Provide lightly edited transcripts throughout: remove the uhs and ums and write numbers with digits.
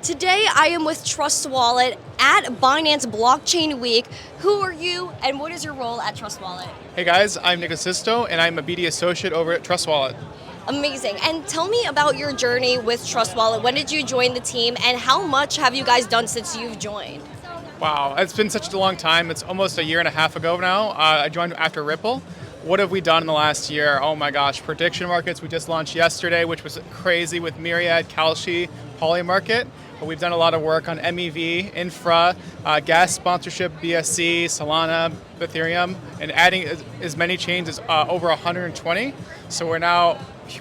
Today I am with Trust Wallet at Binance Blockchain Week. Who are you and what is your role at Trust Wallet? Hey guys, I'm Nick Sisto and I'm a BD associate over at Trust Wallet. Amazing. And tell me about your journey with Trust Wallet. When did you join the team and how much have you guys done since you've joined? Wow, it's been such a long time. It's almost a year and a half ago now. I joined after Ripple. What have we done in the last year? Oh my gosh, prediction markets we just launched yesterday, which was crazy with Myriad, Kalshi, Polymarket. But we've done a lot of work on MEV, infra, gas sponsorship, BSC, Solana, Ethereum, and adding as many chains as over 120. So we're now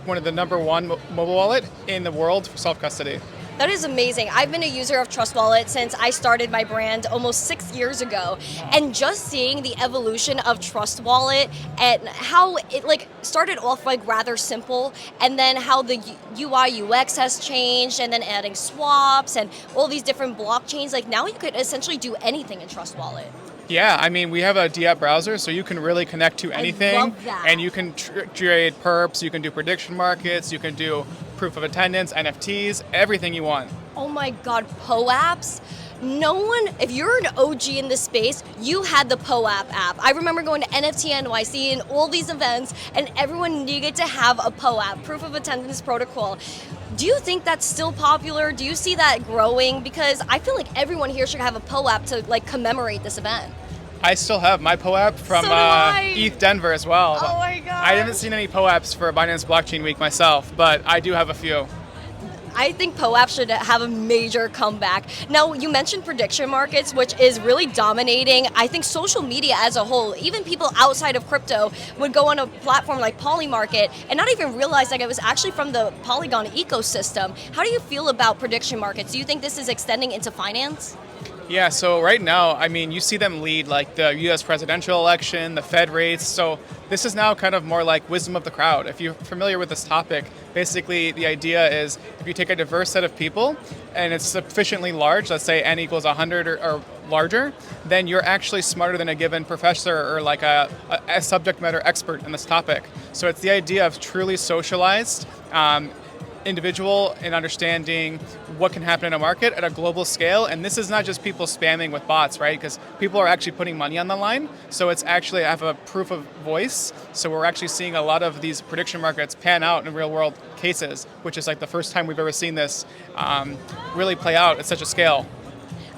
one of the number one mobile wallet in the world for self-custody. That is amazing. I've been a user of Trust Wallet since I started my brand almost 6 years ago. And just seeing the evolution of Trust Wallet and how it started off rather simple, and then how the UI UX has changed, and then adding swaps and all these different blockchains. Now you could essentially do anything in Trust Wallet. Yeah, I mean, we have a DApp browser, so you can really connect to anything. I love that. And you can trade perps, you can do prediction markets, you can do proof of attendance, NFTs, everything you want. Oh my God, POAPs. No one, if you're an OG in this space, you had the POAP app. I remember going to NFT NYC and all these events, and everyone needed to have a POAP, proof of attendance protocol. Do you think that's still popular? Do you see that growing? Because I feel like everyone here should have a POAP to commemorate this event. I still have my POAP from ETH Denver as well. Oh my God. I haven't seen any POAPs for Binance Blockchain Week myself, but I do have a few. I think POAP should have a major comeback. Now, you mentioned prediction markets, which is really dominating, I think, social media as a whole. Even people outside of crypto would go on a platform like Polymarket and not even realize that it was actually from the Polygon ecosystem. How do you feel about prediction markets? Do you think this is extending into finance? Yeah, so right now, I mean, you see them lead the US presidential election, the Fed rates. So this is now kind of more like wisdom of the crowd. If you're familiar with this topic, basically the idea is if you take a diverse set of people and it's sufficiently large, let's say n equals 100 or larger, then you're actually smarter than a given professor or a subject matter expert in this topic. So it's the idea of truly socialized individual in understanding what can happen in a market at a global scale. And this is not just people spamming with bots, right? Because people are actually putting money on the line. So it's actually, I have a proof of voice. So we're actually seeing a lot of these prediction markets pan out in real world cases, which is the first time we've ever seen this really play out at such a scale.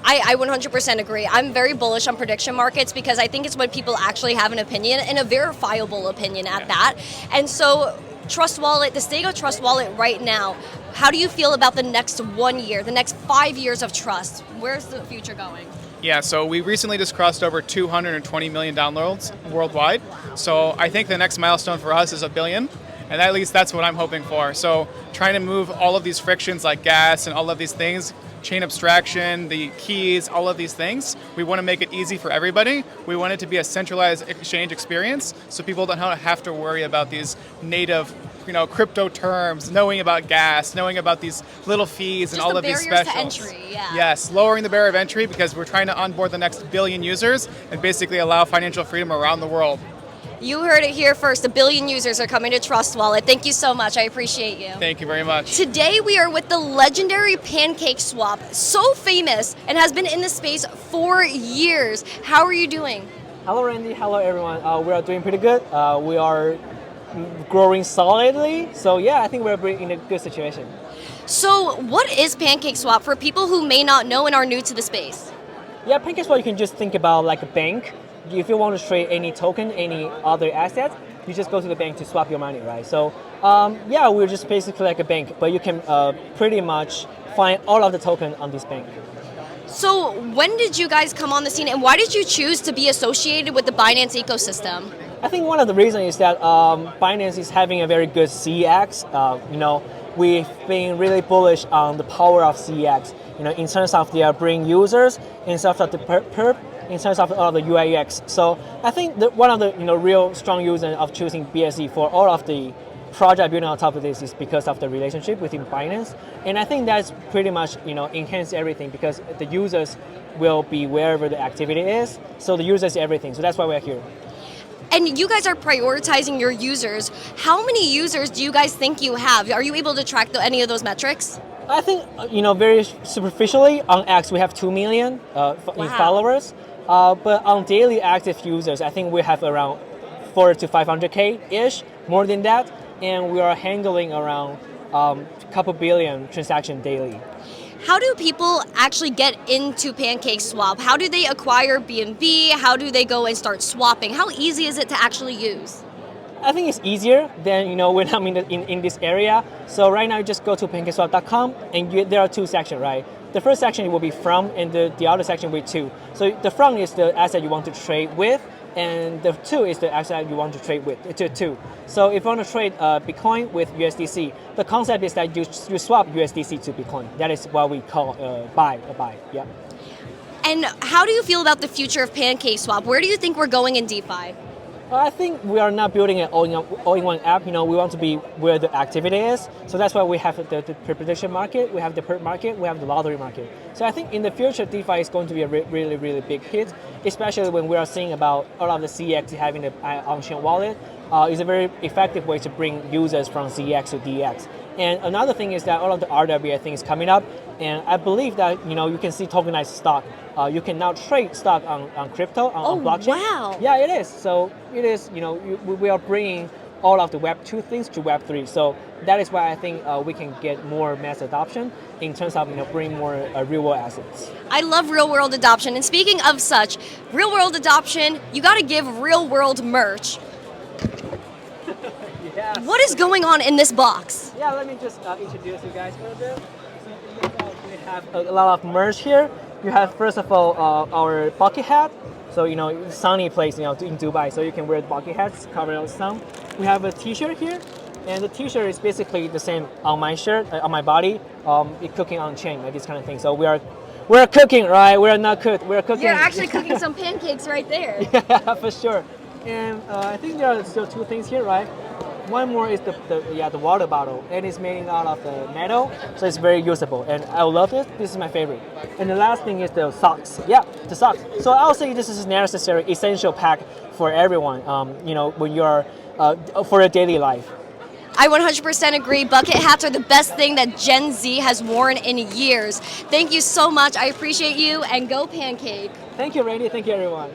I 100% agree. I'm very bullish on prediction markets because I think it's when people actually have an opinion, and a verifiable opinion at that. And so Trust Wallet, the state of Trust Wallet right now, how do you feel about the next 1 year, the next 5 years of Trust? Where's the future going? Yeah, so we recently just crossed over 220 million downloads worldwide. So I think the next milestone for us is 1 billion. And at least that's what I'm hoping for. So trying to move all of these frictions like gas and all of these things, chain abstraction, the keys, all of these things, we want to make it easy for everybody. We want it to be a centralized exchange experience so people don't have to worry about these native crypto terms, knowing about gas, knowing about these little fees and all of these specials. Just the barriers to entry, yeah. Yes, lowering the barrier of entry because we're trying to onboard the next billion users and basically allow financial freedom around the world. You heard it here first. 1 billion users are coming to Trust Wallet. Thank you so much. I appreciate you. Thank you very much. Today we are with the legendary Pancake swap, so famous and has been in the space for years. How are you doing? Hello, Randy. Hello, everyone. We are doing pretty good. We are growing solidly. So yeah, I think we're in a good situation. So what is Pancake swap for people who may not know and are new to the space? Yeah, Pancake swap, you can just think about like a bank. If you want to trade any token, any other asset, you just go to the bank to swap your money, right? So yeah, we're just basically like a bank, but you can pretty much find all of the token on this bank. So when did you guys come on the scene, and why did you choose to be associated with the Binance ecosystem? I think one of the reasons is that Binance is having a very good CEX. We've been really bullish on the power of CEX. In terms of their bring users, in terms of the perp, in terms of all the UI UX. So I think that one of the real strong reasons of choosing BSC for all of the project building on top of this is because of the relationship within Binance. And I think that's pretty much enhance everything because the users will be wherever the activity is. So the users is everything. So that's why we're here. And you guys are prioritizing your users. How many users do you guys think you have? Are you able to track any of those metrics? I think very superficially on X we have 2 million in followers, but on daily active users I think we have around 4 to 500K ish, more than that, and we are handling around a couple billion transactions daily. How do people actually get into Pancake Swap? How do they acquire BNB? How do they go and start swapping? How easy is it to actually use? I think it's easier than when I'm in this area. So right now you just go to pancakeswap.com and there are two sections, right? The first section will be from, and the other section will be to. So the from is the asset you want to trade with, and the to is the asset you want to trade with. To. So if you want to trade Bitcoin with USDC, the concept is that you swap USDC to Bitcoin. That is what we call a buy. Yeah. And how do you feel about the future of Pancake Swap? Where do you think we're going in DeFi? I think we are not building an all-in-one app. We want to be where the activity is. So that's why we have the prediction market, we have the perp market, we have the lottery market. So I think in the future, DeFi is going to be a really, really big hit, especially when we are seeing about all of the CX having the on-chain wallet. It's a very effective way to bring users from CX to DX. And another thing is that all of the RWA things coming up, and I believe that you can see tokenized stock. You can now trade stock on crypto, on blockchain. Wow. Yeah, it is. So it is, we are bringing all of the Web 2 things to Web 3. So that is why I think we can get more mass adoption in terms of bringing more real world assets. I love real world adoption. And speaking of such, real world adoption, you got to give real world merch. Yes. What is going on in this box? Yeah, let me just introduce you guys a little bit. So we have a lot of merch here. You have, first of all, our bucket hat. So, sunny place, in Dubai, so you can wear the bucket hats, cover the sun. We have a t-shirt here, and the t-shirt is basically the same on my shirt, on my body, it's cooking on chain, like this kind of thing. So we're cooking, right? We're not cooked, we're cooking. You're actually cooking some pancakes right there. Yeah, for sure. And I think there are still two things here, right? One more is the water bottle, and it's made out of the metal, so it's very usable, and I love it. This is my favorite. And the last thing is the socks. Yeah, the socks. So I'll say this is a necessary, essential pack for everyone. When you're for a daily life. I 100% agree. Bucket hats are the best thing that Gen Z has worn in years. Thank you so much. I appreciate you, and go Pancake. Thank you, Randi. Thank you, everyone.